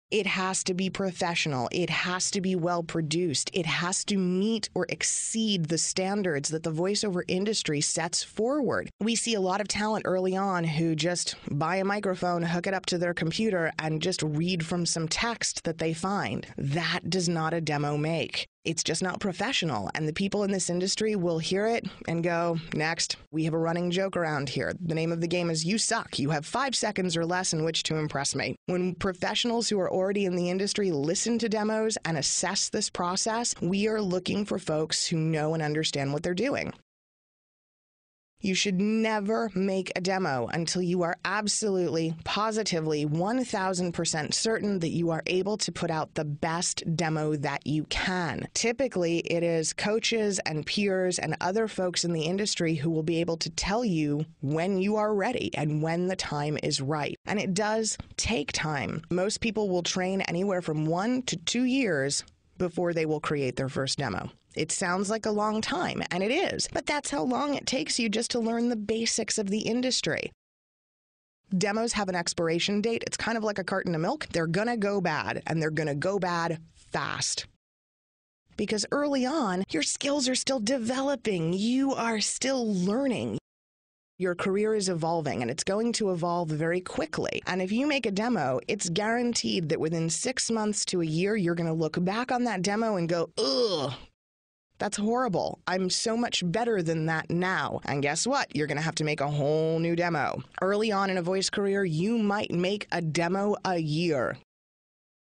It has to be professional. It has to be well produced. It has to meet or exceed the standards that the voiceover industry sets forward. We see a lot of talent early on who just buy a microphone, hook it up to their computer, and just read from some text that they find. That does not a demo make. It's just not professional, and the people in this industry will hear it and go, next. We have a running joke around here. The name of the game is you suck. You have 5 seconds or less in which to impress me. When professionals who are already in the industry listen to demos and assess this process, we are looking for folks who know and understand what they're doing. You should never make a demo until you are absolutely, positively, 1,000% certain that you are able to put out the best demo that you can. Typically, it is coaches and peers and other folks in the industry who will be able to tell you when you are ready and when the time is right. And it does take time. Most people will train anywhere from 1 to 2 years before they will create their first demo. It sounds like a long time, and it is, but that's how long it takes you just to learn the basics of the industry. Demos have an expiration date. It's kind of like a carton of milk. They're going to go bad, and they're going to go bad fast. Because early on, your skills are still developing. You are still learning. Your career is evolving, and it's going to evolve very quickly. And if you make a demo, it's guaranteed that within 6 months to a year, you're going to look back on that demo and go, ugh, that's horrible. I'm so much better than that now. And guess what? You're going to have to make a whole new demo. Early on in a voice career, you might make a demo a year.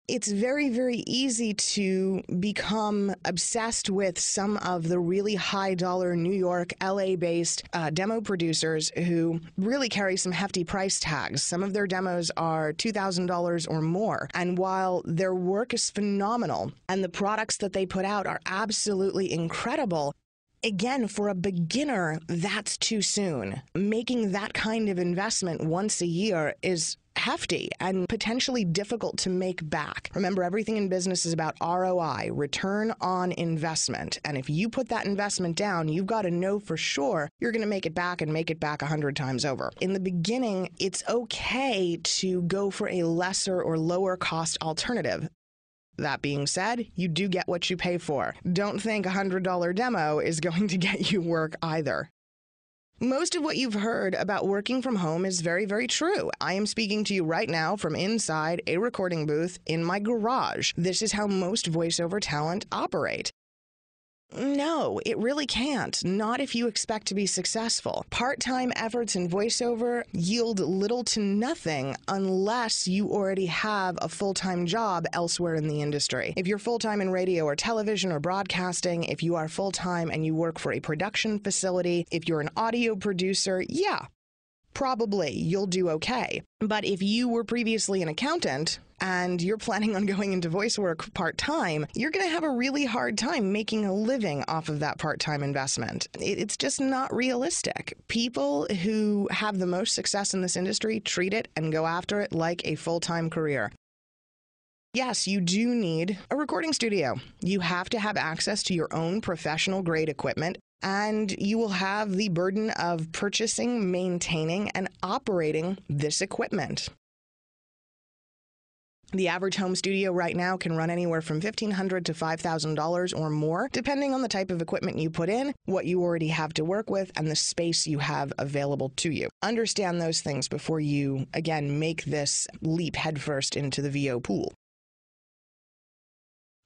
It's very, very easy to become obsessed with some of the really high-dollar New York, LA-based demo producers who really carry some hefty price tags. Some of their demos are $2,000 or more. And while their work is phenomenal and the products that they put out are absolutely incredible, again, for a beginner, that's too soon. Making that kind of investment once a year is hefty and potentially difficult to make back. Remember, everything in business is about ROI, return on investment. And if you put that investment down, you've got to know for sure you're going to make it back and make it back 100 times over. In the beginning, it's okay to go for a lesser or lower cost alternative. That being said, you do get what you pay for. Don't think a $100 demo is going to get you work either. Most of what you've heard about working from home is very, very true. I am speaking to you right now from inside a recording booth in my garage. This is how most voiceover talent operate. No, it really can't. Not if you expect to be successful. Part-time efforts in voiceover yield little to nothing unless you already have a full-time job elsewhere in the industry. If you're full-time in radio or television or broadcasting, if you are full-time and you work for a production facility, if you're an audio producer, yeah, probably you'll do okay. But if you were previously an accountant and you're planning on going into voice work part-time, you're going to have a really hard time making a living off of that part-time investment. It's just not realistic. People who have the most success in this industry treat it and go after it like a full-time career. Yes, you do need a recording studio. You have to have access to your own professional-grade equipment, and you will have the burden of purchasing, maintaining, and operating this equipment. The average home studio right now can run anywhere from $1,500 to $5,000 or more, depending on the type of equipment you put in, what you already have to work with, and the space you have available to you. Understand those things before you, again, make this leap headfirst into the VO pool.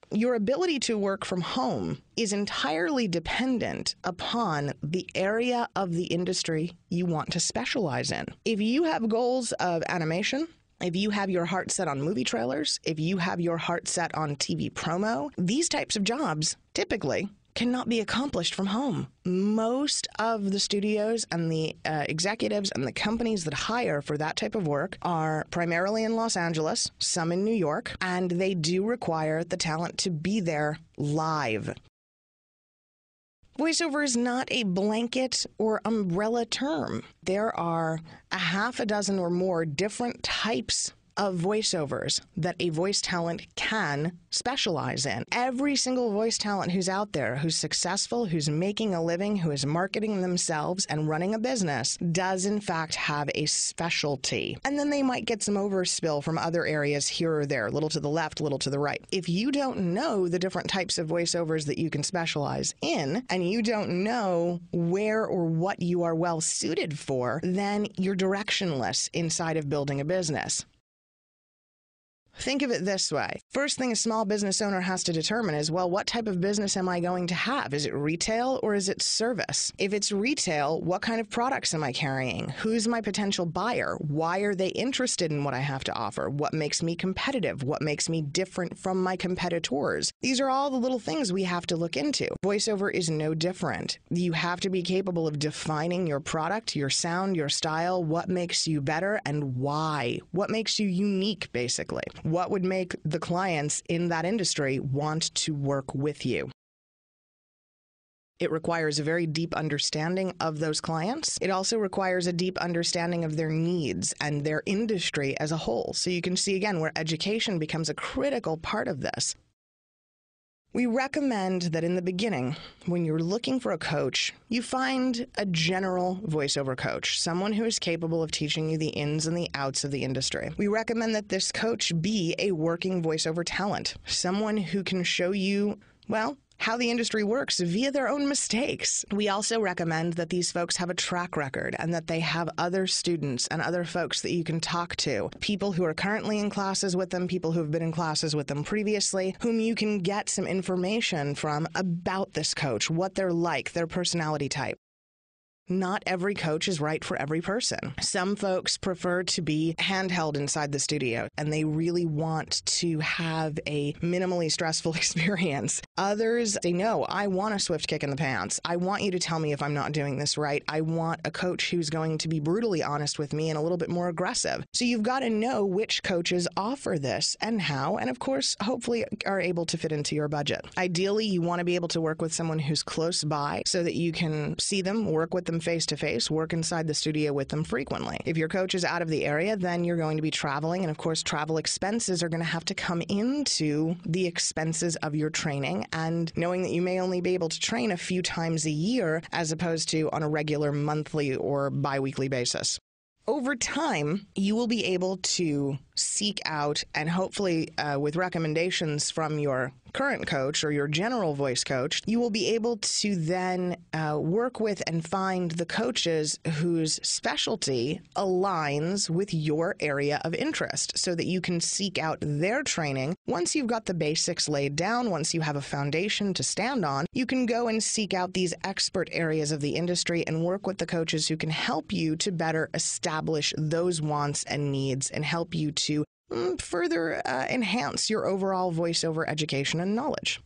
Your ability to work from home is entirely dependent upon the area of the industry you want to specialize in. If you have goals of animation, if you have your heart set on movie trailers, if you have your heart set on TV promo, these types of jobs typically cannot be accomplished from home. Most of the studios and the executives and the companies that hire for that type of work are primarily in Los Angeles, some in New York, and they do require the talent to be there live. Voiceover is not a blanket or umbrella term. There are a half a dozen or more different types of voiceovers that a voice talent can specialize in. Every single voice talent who's out there, who's successful, who's making a living, who is marketing themselves and running a business, does in fact have a specialty. And then they might get some overspill from other areas here or there, a little to the left, a little to the right. If you don't know the different types of voiceovers that you can specialize in, and you don't know where or what you are well suited for, then you're directionless inside of building a business. Think of it this way. First thing a small business owner has to determine is, well, what type of business am I going to have? Is it retail or is it service? If it's retail, what kind of products am I carrying? Who's my potential buyer? Why are they interested in what I have to offer? What makes me competitive? What makes me different from my competitors? These are all the little things we have to look into. Voiceover is no different. You have to be capable of defining your product, your sound, your style, what makes you better, and why. What makes you unique, basically. What would make the clients in that industry want to work with you? It requires a very deep understanding of those clients. It also requires a deep understanding of their needs and their industry as a whole. So you can see again where education becomes a critical part of this. We recommend that in the beginning, when you're looking for a coach, you find a general voiceover coach, someone who is capable of teaching you the ins and the outs of the industry. We recommend that this coach be a working voiceover talent, someone who can show you, well, how the industry works via their own mistakes. We also recommend that these folks have a track record and that they have other students and other folks that you can talk to, people who are currently in classes with them, people who have been in classes with them previously, whom you can get some information from about this coach, what they're like, their personality type. Not every coach is right for every person. Some folks prefer to be handheld inside the studio, and they really want to have a minimally stressful experience. Others say, no, I want a swift kick in the pants. I want you to tell me if I'm not doing this right. I want a coach who's going to be brutally honest with me and a little bit more aggressive. So you've got to know which coaches offer this and how, and of course, hopefully are able to fit into your budget. Ideally, you want to be able to work with someone who's close by so that you can see them, work with them face-to-face, work inside the studio with them frequently. If your coach is out of the area, then you're going to be traveling, and of course, travel expenses are going to have to come into the expenses of your training, and knowing that you may only be able to train a few times a year as opposed to on a regular monthly or bi-weekly basis. Over time, you will be able to seek out, and hopefully with recommendations from your current coach or your general voice coach, you will be able to then work with and find the coaches whose specialty aligns with your area of interest so that you can seek out their training. Once you've got the basics laid down, once you have a foundation to stand on, you can go and seek out these expert areas of the industry and work with the coaches who can help you to better establish those wants and needs and help you to further enhance your overall voiceover education and knowledge.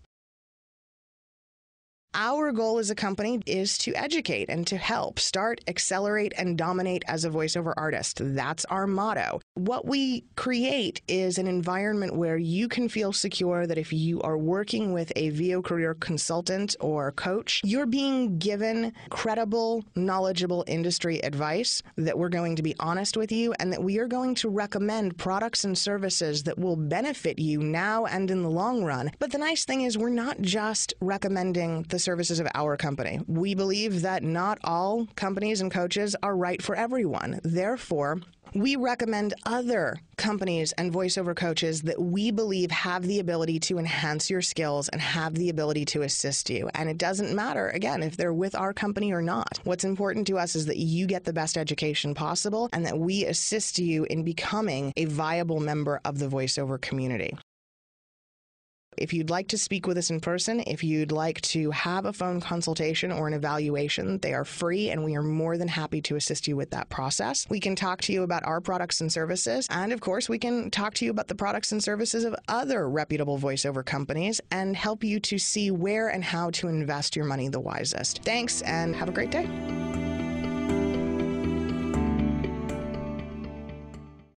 Our goal as a company is to educate and to help start, accelerate, and dominate as a voiceover artist. That's our motto. What we create is an environment where you can feel secure that if you are working with a VO career consultant or coach, you're being given credible, knowledgeable industry advice, that we're going to be honest with you, and that we are going to recommend products and services that will benefit you now and in the long run. But the nice thing is we're not just recommending the services of our company. We believe that not all companies and coaches are right for everyone. Therefore, we recommend other companies and voiceover coaches that we believe have the ability to enhance your skills and have the ability to assist you. And it doesn't matter, again, if they're with our company or not. What's important to us is that you get the best education possible and that we assist you in becoming a viable member of the voiceover community. If you'd like to speak with us in person, if you'd like to have a phone consultation or an evaluation, they are free and we are more than happy to assist you with that process. We can talk to you about our products and services, and of course, we can talk to you about the products and services of other reputable voiceover companies and help you to see where and how to invest your money the wisest. Thanks, and have a great day.